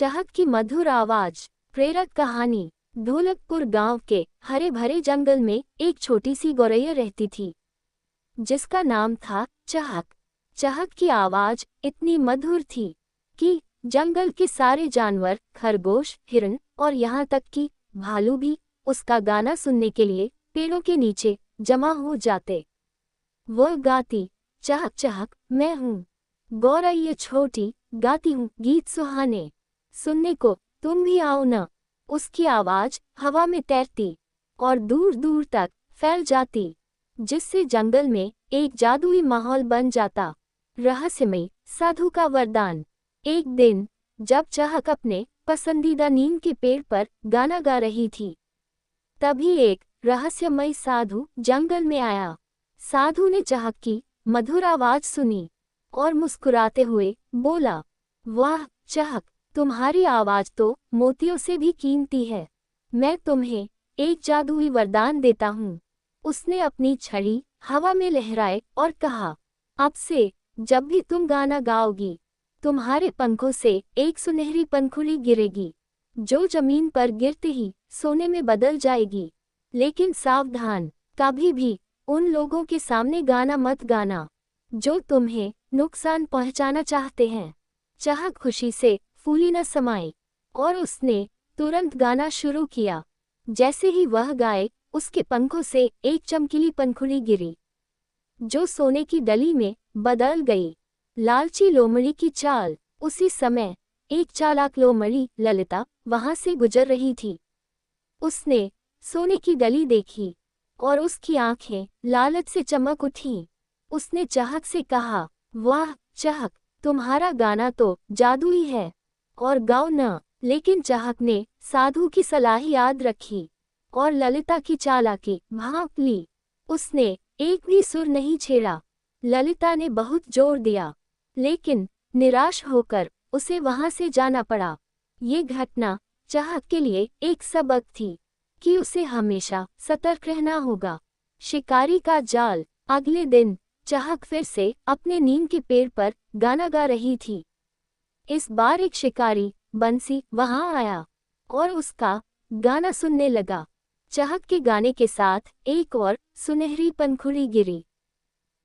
चहक की मधुर आवाज। प्रेरक कहानी। ढोलकपुर गांव के हरे भरे जंगल में एक छोटी सी गौरैया रहती थी, जिसका नाम था चहक। चहक की आवाज इतनी मधुर थी कि जंगल के सारे जानवर, खरगोश, हिरन और यहाँ तक कि भालू भी उसका गाना सुनने के लिए पेड़ों के नीचे जमा हो जाते। वह गाती, चहक चहक मैं हूँ गौरैया छोटी, गाती हूँ गीत सुहाने, सुनने को तुम भी आओ न। उसकी आवाज हवा में तैरती और दूर दूर तक फैल जाती, जिससे जंगल में एक जादुई माहौल बन जाता। रहस्यमय साधु का वरदान। एक दिन जब चहक अपने पसंदीदा नीम के पेड़ पर गाना गा रही थी, तभी एक रहस्यमय साधु जंगल में आया। साधु ने चहक की मधुर आवाज सुनी और मुस्कुराते हुए बोला, वाह चहक, तुम्हारी आवाज तो मोतियों से भी कीमती है। मैं तुम्हें एक जादुई वरदान देता हूँ। उसने अपनी छड़ी हवा में लहराए और कहा, अब से जब भी तुम गाना गाओगी, तुम्हारे पंखों से एक सुनहरी पंखुड़ी गिरेगी, जो जमीन पर गिरते ही सोने में बदल जाएगी। लेकिन सावधान, कभी भी उन लोगों के सामने गाना मत गाना जो तुम्हें नुकसान पहुंचाना चाहते हैं। चहक खुशी से फूली न समाई और उसने तुरंत गाना शुरू किया। जैसे ही वह गाए, उसके पंखों से एक चमकीली पंखुड़ी गिरी, जो सोने की डली में बदल गई। लालची लोमड़ी की चाल। उसी समय एक चालाक लोमड़ी ललिता वहां से गुजर रही थी। उसने सोने की डली देखी और उसकी आंखें लालच से चमक उठीं। उसने चहक से कहा, वाह चहक, तुम्हारा गाना तो जादुई है और गाओ न। लेकिन चहक ने साधु की सलाह याद रखी और ललिता की चालाकी भांप ली। उसने एक भी सुर नहीं छेड़ा। ललिता ने बहुत जोर दिया, लेकिन निराश होकर उसे वहां से जाना पड़ा। ये घटना चहक के लिए एक सबक थी कि उसे हमेशा सतर्क रहना होगा। शिकारी का जाल। अगले दिन चहक फिर से अपने नीम के पेड़ पर गाना गा रही थी। इस बार एक शिकारी बंसी वहां आया और उसका गाना सुनने लगा। चहक के गाने के साथ एक और सुनहरी पंखुड़ी गिरी,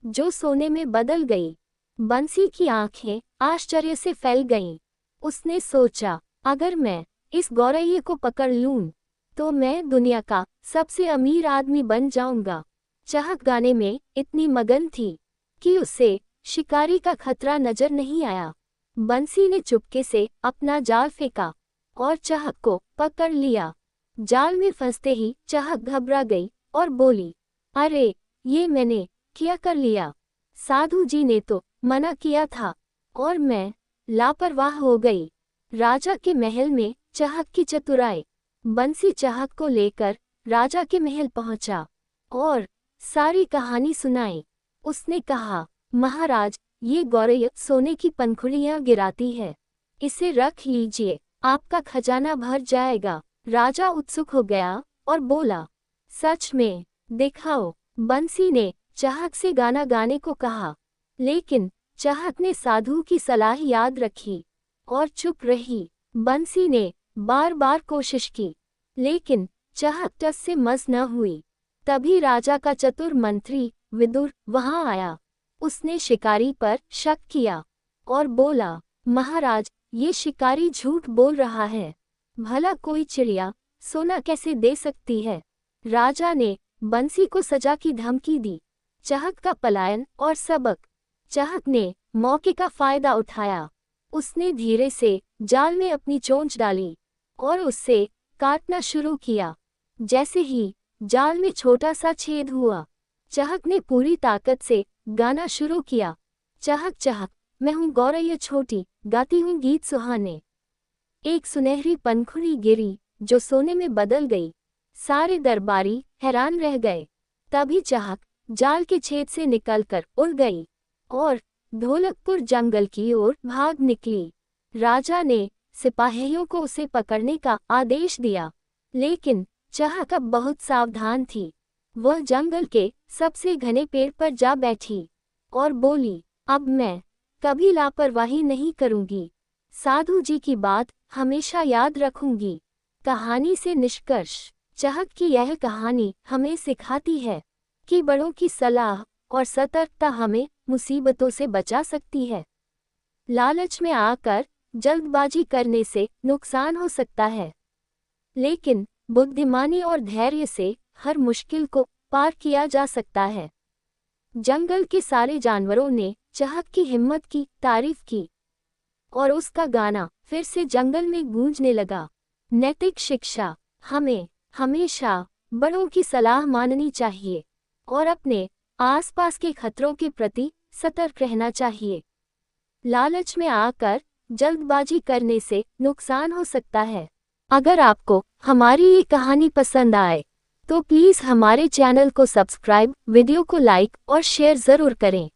जो सोने में बदल गई। बंसी की आंखें आश्चर्य से फैल गईं। उसने सोचा, अगर मैं इस गौरैया को पकड़ लूं, तो मैं दुनिया का सबसे अमीर आदमी बन जाऊंगा। चहक गाने में इतनी मगन थी कि उसे शिकारी का खतरा नजर नहीं आया। बंसी ने चुपके से अपना जाल फेंका और चहक को पकड़ लिया। जाल में फंसते ही चहक घबरा गई और बोली, अरे ये मैंने क्या कर लिया? साधु जी ने तो मना किया था और मैं लापरवाह हो गई। राजा के महल में चहक की चतुराई। बंसी चहक को लेकर राजा के महल पहुंचा और सारी कहानी सुनाई। उसने कहा, महाराज, ये गौरैया सोने की पंखुड़ियां गिराती है, इसे रख लीजिए, आपका खजाना भर जाएगा। राजा उत्सुक हो गया और बोला, सच में? दिखाओ। बंसी ने चहक से गाना गाने को कहा, लेकिन चहक ने साधु की सलाह याद रखी और चुप रही। बंसी ने बार बार कोशिश की, लेकिन चहक टस से मस न हुई। तभी राजा का चतुर मंत्री विदुर वहां आया। उसने शिकारी पर शक किया और बोला, महाराज, ये शिकारी झूठ बोल रहा है। भला कोई चिड़िया सोना कैसे दे सकती है? राजा ने बंसी को सजा की धमकी दी। चहक का पलायन और सबक। चहक ने मौके का फायदा उठाया। उसने धीरे से जाल में अपनी चोंच डाली और उससे काटना शुरू किया। जैसे ही जाल में छोटा सा छेद हुआ, चहक ने पूरी ताकत से गाना शुरू किया। चहक चहक मैं हूँ गौरैया छोटी, गाती हूँ गीत सुहाने। एक सुनहरी पंखुड़ी गिरी, जो सोने में बदल गई। सारे दरबारी हैरान रह गए। तभी चहक जाल के छेद से निकलकर उड़ गई और ढोलकपुर जंगल की ओर भाग निकली। राजा ने सिपाहियों को उसे पकड़ने का आदेश दिया, लेकिन चहक अब बहुत सावधान थी। वह जंगल के सबसे घने पेड़ पर जा बैठी और बोली, अब मैं कभी लापरवाही नहीं करूंगी। साधु जी की बात हमेशा याद रखूंगी। कहानी से निष्कर्ष। चहक की यह कहानी हमें सिखाती है कि बड़ों की सलाह और सतर्कता हमें मुसीबतों से बचा सकती है। लालच में आकर जल्दबाजी करने से नुकसान हो सकता है, लेकिन बुद्धिमानी और धैर्य से हर मुश्किल को पार किया जा सकता है। जंगल के सारे जानवरों ने चहक की हिम्मत की तारीफ की और उसका गाना फिर से जंगल में गूंजने लगा। नैतिक शिक्षा। हमें हमेशा बड़ों की सलाह माननी चाहिए और अपने आसपास के खतरों के प्रति सतर्क रहना चाहिए। लालच में आकर जल्दबाजी करने से नुकसान हो सकता है। अगर आपको हमारी ये कहानी पसंद आए तो प्लीज़ हमारे चैनल को सब्सक्राइब, वीडियो को लाइक और शेयर ज़रूर करें।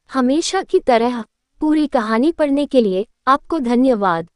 हमेशा की तरह पूरी कहानी पढ़ने के लिए आपको धन्यवाद।